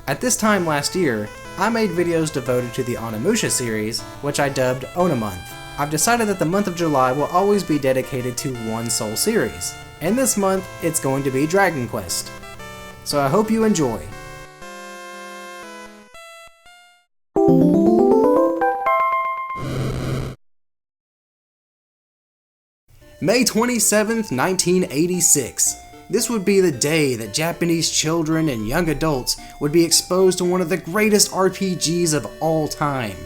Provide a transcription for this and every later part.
At this time last year, I made videos devoted to the Onimusha series, which I dubbed Onimonth. I've decided that the month of July will always be dedicated to one sole series, and this month it's going to be Dragon Quest. So I hope you enjoy. May 27th, 1986. This would be the day that Japanese children and young adults would be exposed to one of the greatest RPGs of all time,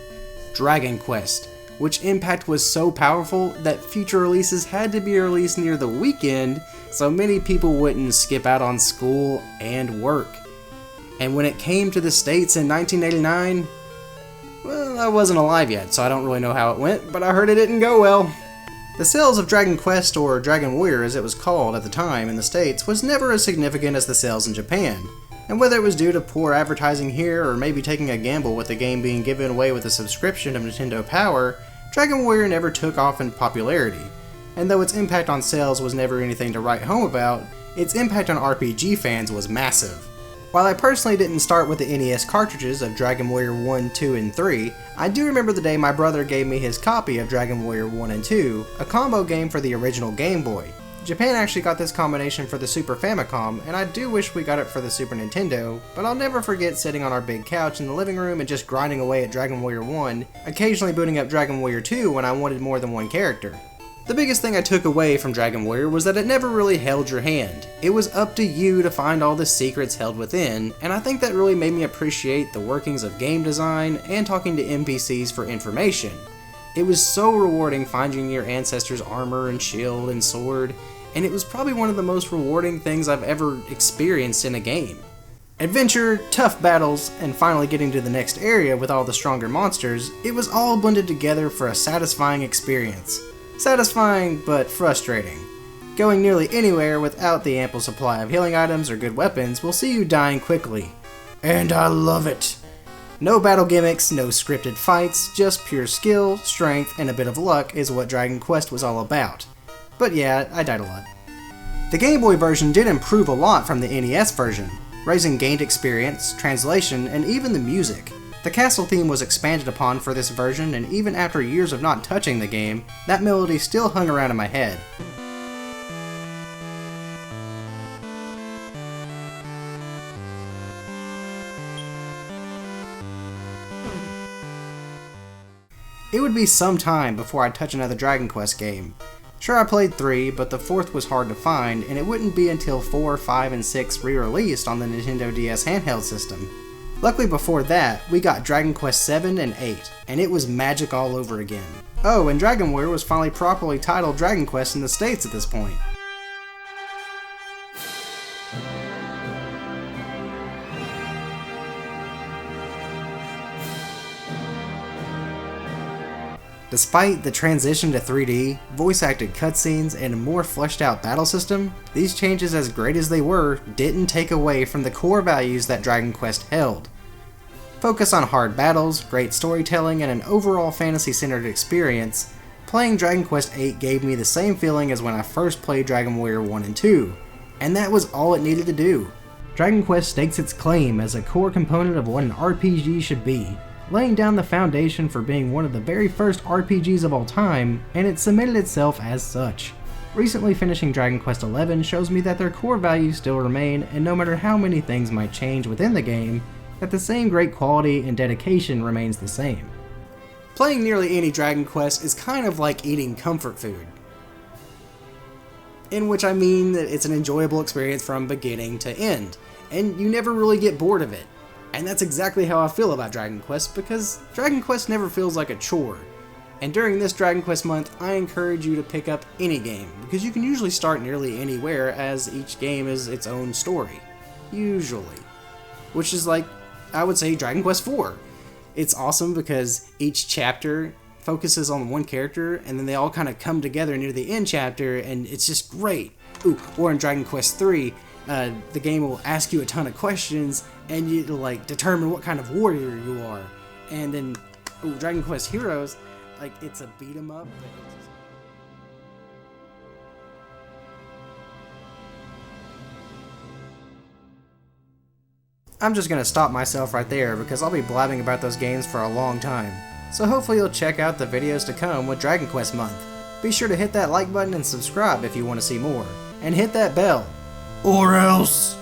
Dragon Quest, which impact was so powerful that future releases had to be released near the weekend so many people wouldn't skip out on school and work. And when it came to the States in 1989, well, I wasn't alive yet, so I don't really know how it went, but I heard it didn't go well. The sales of Dragon Quest, or Dragon Warrior as it was called at the time in the States, was never as significant as the sales in Japan, and whether it was due to poor advertising here or maybe taking a gamble with the game being given away with a subscription of Nintendo Power, Dragon Warrior never took off in popularity, and though its impact on sales was never anything to write home about, its impact on RPG fans was massive. While I personally didn't start with the NES cartridges of Dragon Warrior 1, 2, and 3, I do remember the day my brother gave me his copy of Dragon Warrior 1 and 2, a combo game for the original Game Boy. Japan actually got this combination for the Super Famicom, and I do wish we got it for the Super Nintendo, but I'll never forget sitting on our big couch in the living room and just grinding away at Dragon Warrior 1, occasionally booting up Dragon Warrior 2 when I wanted more than one character. The biggest thing I took away from Dragon Warrior was that it never really held your hand. It was up to you to find all the secrets held within, and I think that really made me appreciate the workings of game design and talking to NPCs for information. It was so rewarding finding your ancestors' armor and shield and sword, and it was probably one of the most rewarding things I've ever experienced in a game. Adventure, tough battles, and finally getting to the next area with all the stronger monsters, it was all blended together for a satisfying experience. Satisfying, but frustrating. Going nearly anywhere without the ample supply of healing items or good weapons will see you dying quickly. And I love it! No battle gimmicks, no scripted fights, just pure skill, strength, and a bit of luck is what Dragon Quest was all about. But yeah, I died a lot. The Game Boy version did improve a lot from the NES version, raising gained experience, translation, and even the music. The castle theme was expanded upon for this version, and even after years of not touching the game, that melody still hung around in my head. It would be some time before I'd touch another Dragon Quest game. Sure, I played 3, but the 4th was hard to find, and it wouldn't be until 4, 5, and 6 re-released on the Nintendo DS handheld system. Luckily before that, we got Dragon Quest 7 and 8, and it was magic all over again. Oh, and Dragon Warrior was finally properly titled Dragon Quest in the States at this point. Despite the transition to 3D, voice-acted cutscenes, and a more fleshed-out battle system, these changes, as great as they were, didn't take away from the core values that Dragon Quest held. Focus on hard battles, great storytelling, and an overall fantasy-centered experience, playing Dragon Quest VIII gave me the same feeling as when I first played Dragon Warrior 1 and 2, and that was all it needed to do. Dragon Quest stakes its claim as a core component of what an RPG should be, laying down the foundation for being one of the very first RPGs of all time, and it cemented itself as such. Recently finishing Dragon Quest XI shows me that their core values still remain, and no matter how many things might change within the game, that the same great quality and dedication remains the same. Playing nearly any Dragon Quest is kind of like eating comfort food. In which I mean that it's an enjoyable experience from beginning to end, and you never really get bored of it. And that's exactly how I feel about Dragon Quest, because Dragon Quest never feels like a chore. And during this Dragon Quest month, I encourage you to pick up any game, because you can usually start nearly anywhere, as each game is its own story. Usually. Which is like, I would say, Dragon Quest IV. It's awesome because each chapter focuses on one character, and then they all kind of come together near the end chapter, and it's just great. Ooh, or in Dragon Quest III, the game will ask you a ton of questions, and you'll like determine what kind of warrior you are. And then Dragon Quest Heroes, like, it's a beat 'em up. I'm just gonna stop myself right there because I'll be blabbing about those games for a long time. So hopefully you'll check out the videos to come with Dragon Quest Month. Be sure to hit that like button and subscribe if you want to see more. And hit that bell. Or else...